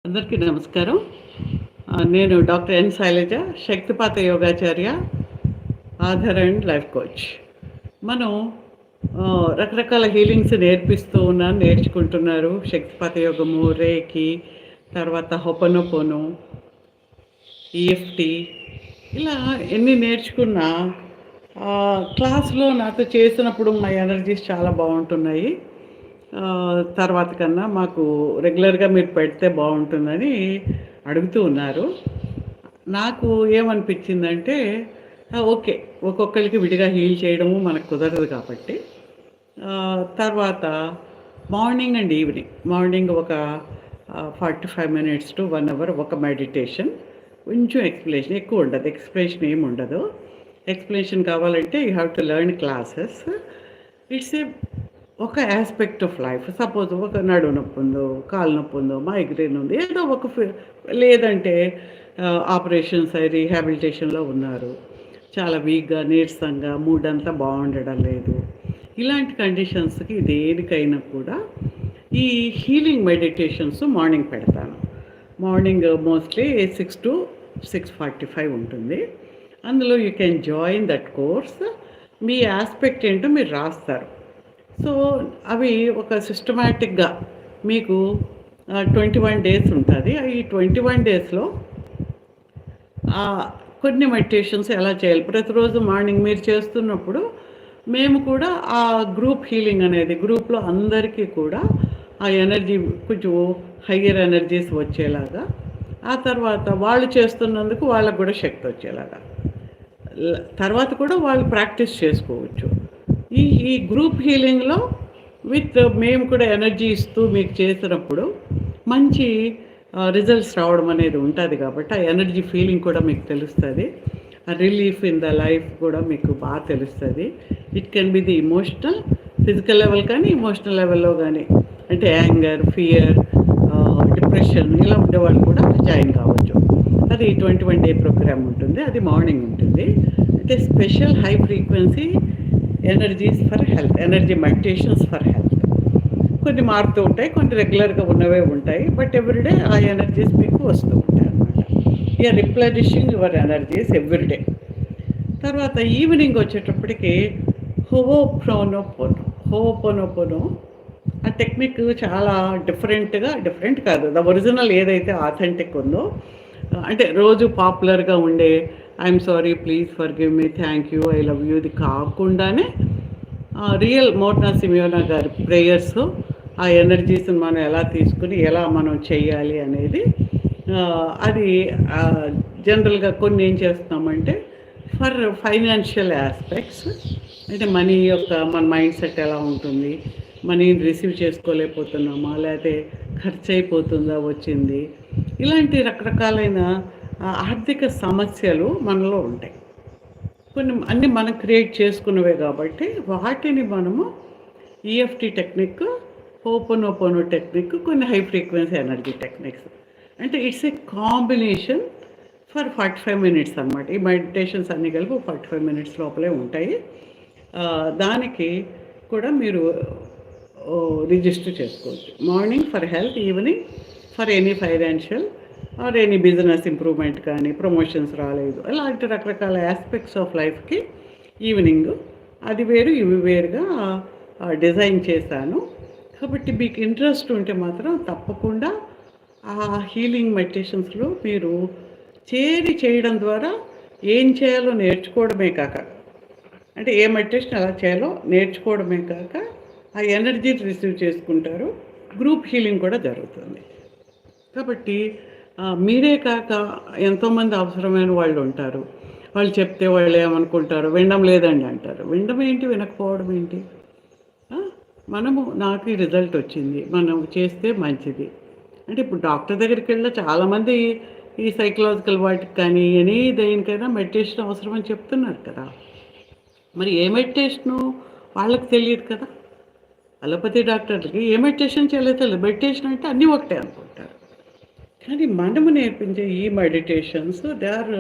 అందరికీ నమస్కారం. నేను డాక్టర్ ఎన్ శైలజ, శక్తిపాత యోగాచార్య, ఆధార్ అండ్ లైఫ్ కోచ్. మనం రకరకాల హీలింగ్స్ నేర్చుకుంటున్నారు. శక్తిపాత యోగము, రేకి, తర్వాత హొపనొపోనో, ఈఎఫ్టీ, ఇలా ఎన్ని నేర్చుకున్నా క్లాస్లో నాతో చేసినప్పుడు మా ఎనర్జీస్ చాలా బాగుంటున్నాయి. తర్వాత కన్నా మాకు రెగ్యులర్గా మీరు పెడితే బాగుంటుందని అడుగుతూ ఉన్నారు. నాకు ఏమనిపించిందంటే ఓకే, ఒక్కొక్కరికి విడిగా హీల్ చేయడము మనకు కుదరదు కాబట్టి తర్వాత మార్నింగ్ అండ్ ఈవినింగ్, మార్నింగ్ ఒక 45 మినిట్స్ టు 1 అవర్ ఒక మెడిటేషన్, కొంచెం ఎక్స్ప్లెనేషన్, ఎక్కువ ఉండదు, ఎక్స్ప్లెనేషన్ ఏమి ఉండదు. ఎక్స్ప్లెనేషన్ కావాలంటే you have to learn classes. It's a ఒక ఆస్పెక్ట్ ఆఫ్ లైఫ్. సపోజ్ ఒక నడుము నొప్పి ఉందో, కాలు నొప్పి ఉందో, మైగ్రేన్ ఉంది, ఏదో ఒక లేదంటే ఆపరేషన్స్ అయి రీహాబిలిటేషన్లో ఉన్నారు, చాలా వీక్గా, నీరసంగా, మూడ్ అంతా బాగుండడం లేదు, ఇలాంటి కండిషన్స్కి దేనికైనా కూడా ఈ హీలింగ్ మెడిటేషన్స్ మార్నింగ్ పెడతాను. మార్నింగ్ మోస్ట్లీ 6 to 6:45 ఉంటుంది. అందులో you can join that course. Me aspect ఏంటో మీరు రాస్తారు. సో అవి ఒక సిస్టమాటిక్గా మీకు 21 డేస్ ఉంటుంది. ఈ 21 డేస్లో కొన్ని మెడిటేషన్స్ ఎలా చేయాలి, ప్రతిరోజు మార్నింగ్ మీరు చేస్తున్నప్పుడు మేము కూడా ఆ గ్రూప్ హీలింగ్ అనేది, గ్రూప్లో అందరికీ కూడా ఆ ఎనర్జీ కొంచెం హయ్యర్ ఎనర్జీస్ వచ్చేలాగా, ఆ తర్వాత వాళ్ళు చేస్తున్నందుకు వాళ్ళకు కూడా శక్తి వచ్చేలాగా, తర్వాత కూడా వాళ్ళు ప్రాక్టీస్ చేసుకోవచ్చు. ఈ గ్రూప్ హీలింగ్లో మేము కూడా ఎనర్జీ ఇస్తూ మీకు చేసినప్పుడు మంచి రిజల్ట్స్ రావడం అనేది ఉంటుంది. కాబట్టి ఆ ఎనర్జీ ఫీలింగ్ కూడా మీకు తెలుస్తుంది, ఆ రిలీఫ్ ఇన్ ద లైఫ్ కూడా మీకు బాగా తెలుస్తుంది. It can be the emotional, physical level కానీ ఇమోషనల్ లెవెల్లో కానీ, అంటే యాంగర్, ఫియర్, డిప్రెషన్ ఇలా ఉండేవాళ్ళు కూడా జాయిన్ కావచ్చు. అది 21 డే ప్రోగ్రామ్ ఉంటుంది. అది మార్నింగ్ ఉంటుంది. అంటే special high frequency energies for health, energy meditations for health. కొన్ని మారుతూ ఉంటాయి, కొన్ని రెగ్యులర్గా ఉన్నవే ఉంటాయి, బట్ ఎవ్రీడే ఆ ఎనర్జీస్ మీకు వస్తూ ఉంటాయి అన్నమాట. You're replenishing your energies everyday. తర్వాత ఈవినింగ్ వచ్చేటప్పటికి హోపోనోపోనో ఆ టెక్నిక్ చాలా డిఫరెంట్ కాదు, ద ఒరిజినల్ ఏదైతే ఆథెంటిక్ ఉందో, అంటే రోజు పాపులర్గా ఉండే I'm sorry, please forgive me, thank you, I love you, ఇది కాకుండానే రియల్ మోర్నా సిమియోనా గారి ప్రేయర్స్, ఆ ఎనర్జీస్ని మనం ఎలా తీసుకుని ఎలా మనం చేయాలి అనేది, అది జనరల్గా కొన్ని ఏం చేస్తున్నామంటే ఫర్ ఫైనాన్షియల్ ఆస్పెక్ట్స్, అంటే మనీ యొక్క మన మైండ్ సెట్ ఎలా ఉంటుంది, మనీని రిసీవ్ చేసుకోలేకపోతున్నామా, లేకపోతే ఖర్చు అయిపోతుందా వచ్చింది, ఇలాంటి రకరకాలైన ఆర్థిక సమస్యలు మనలో ఉంటాయి. కొన్ని అన్నీ మనం క్రియేట్ చేసుకున్నవే కాబట్టి వాటిని మనము ఈఎఫ్టీ టెక్నిక్, హోపోనోపోనో టెక్నిక్, కొన్ని హై ఫ్రీక్వెన్సీ ఎనర్జీ టెక్నిక్స్, అంటే it's a combination for 45 minutes అనమాట. ఈ మెడిటేషన్స్ అన్నీ కలిపి 45 మినిట్స్ లోపలే ఉంటాయి. దానికి కూడా మీరు రిజిస్టర్ చేసుకోవచ్చు. Morning for health, evening for any financial or any business improvement కానీ, ప్రమోషన్స్ రాలేదు, అలాంటి రకరకాల ఆస్పెక్ట్స్ ఆఫ్ లైఫ్కి ఈవినింగ్ అది వేరు ఇవి వేరుగా డిజైన్ చేశాను. కాబట్టి మీకు ఇంట్రెస్ట్ ఉంటే మాత్రం తప్పకుండా ఆ హీలింగ్ మెడిటేషన్స్లో మీరు చేయడం ద్వారా ఏం చేయాలో నేర్చుకోవడమే కాక, అంటే ఏ మెడిటేషన్ ఎలా చేయాలో నేర్చుకోవడమే కాక ఆ ఎనర్జీని రిసీవ్ చేసుకుంటారు. గ్రూప్ హీలింగ్ కూడా జరుగుతుంది. కాబట్టి మీరే కాక ఎంతోమంది అవసరమైన వాళ్ళు ఉంటారు. వాళ్ళు చెప్తే వాళ్ళు ఏమనుకుంటారు, వినడం లేదండి అంటారు. వినడం ఏంటి, వినకపోవడం ఏంటి? నాకు ఈ రిజల్ట్ వచ్చింది, మనం చేస్తే మంచిది అంటే, ఇప్పుడు డాక్టర్ దగ్గరికి వెళ్ళిన చాలామంది ఈ సైకలాజికల్ వాటికి కానీ దేనికైనా మెడిటేషన్ అవసరం అని చెప్తున్నారు కదా. మరి ఏ మెడిటేషను వాళ్ళకి తెలియదు కదా. అలోపతి డాక్టర్లకి ఏ మెడిటేషన్ చేయలేదు, మెడిటేషన్ అంటే అన్నీ ఒకటే అనుకుంటారు. కానీ మనము నేర్పించే ఈ meditations they are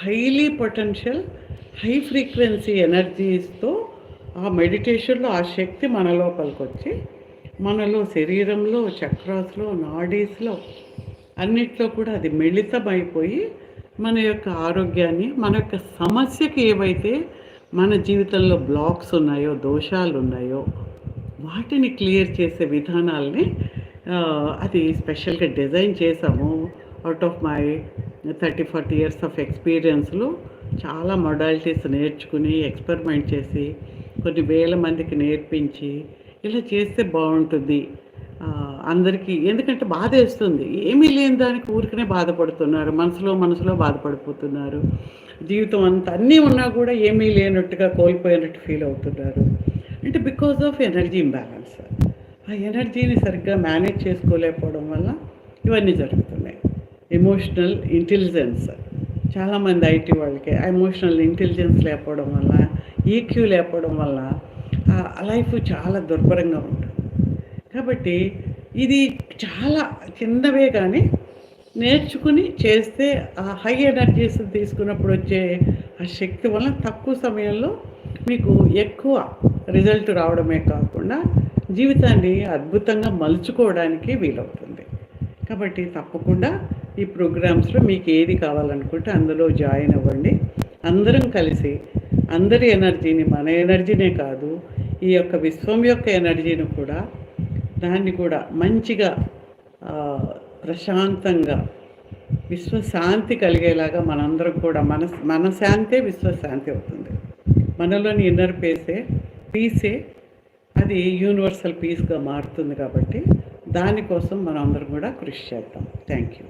highly potential, high frequency ఎనర్జీస్తో ఆ మెడిటేషన్లో ఆ శక్తి మన లోపలికి వచ్చి మనలో, శరీరంలో, చక్రాస్లో, నాడీస్లో అన్నిట్లో కూడా అది మిళితమైపోయి మన యొక్క ఆరోగ్యాన్ని, మన యొక్క సమస్యకి ఏవైతే మన జీవితంలో బ్లాక్స్ ఉన్నాయో, దోషాలు ఉన్నాయో, వాటిని క్లియర్ చేసే విధానాల్ని అది స్పెషల్‌గా డిజైన్ చేశాము. Out of my 30, 40 years of ఎక్స్‌పీరియన్స్‌లో చాలా మొడాలిటీస్ నేర్చుకుని, ఎక్స్‌పెరిమెంట్ చేసి, కొన్ని వేల మందికి నేర్పించి, ఇలా చేస్తే బావుంటుంది. అందరికీ ఎందుకంటే బాధేస్తుంది. ఏమీ లేని దానికి ఊరికనే బాధపడుతున్నారు. మనసులో బాధపడిపోతున్నారు. జీవితం అంతా అన్నీ ఉన్నా కూడా ఏమీ లేనట్టుగా కోల్పోయినట్టు ఫీల్ అవుతున్నారు. అంటే బికాజ్ ఆఫ్ ఎనర్జీ ఇంబాలెన్స్. ఆ ఎనర్జీని సరిగ్గా మేనేజ్ చేసుకోలేకపోవడం వల్ల ఇవన్నీ జరుగుతున్నాయి. ఎమోషనల్ ఇంటెలిజెన్స్ చాలామంది ఐటీ వాళ్ళకి ఎమోషనల్ ఇంటెలిజెన్స్ లేకపోవడం వల్ల, ఈక్యూ లేకపోవడం వల్ల లైఫ్ చాలా దుర్భరంగా ఉంటుంది. కాబట్టి ఇది చాలా చిన్నవే కానీ నేర్చుకుని చేస్తే ఆ హై ఎనర్జీస్ తీసుకున్నప్పుడు వచ్చే ఆ శక్తి వల్ల తక్కువ సమయంలో మీకు ఎక్కువ రిజల్ట్ రావడమే కాకుండా జీవితాన్ని అద్భుతంగా మలుచుకోవడానికి వీలవుతుంది. కాబట్టి తప్పకుండా ఈ ప్రోగ్రామ్స్లో మీకు ఏది కావాలనుకుంటే అందులో జాయిన్ అవ్వండి. అందరం కలిసి అందరి ఎనర్జీని, మన ఎనర్జీనే కాదు, ఈ యొక్క విశ్వం యొక్క ఎనర్జీని కూడా, దాన్ని కూడా మంచిగా ప్రశాంతంగా విశ్వశాంతి కలిగేలాగా మనందరం కూడా మన శాంతే విశ్వశాంతి అవుతుంది. మనలోని ఇన్నర్ పీసే అది యూనివర్సల్ పీస్గా మారుతుంది. కాబట్టి దానికోసం మనం అందరం కూడా కృషి చేద్దాం. Thank you.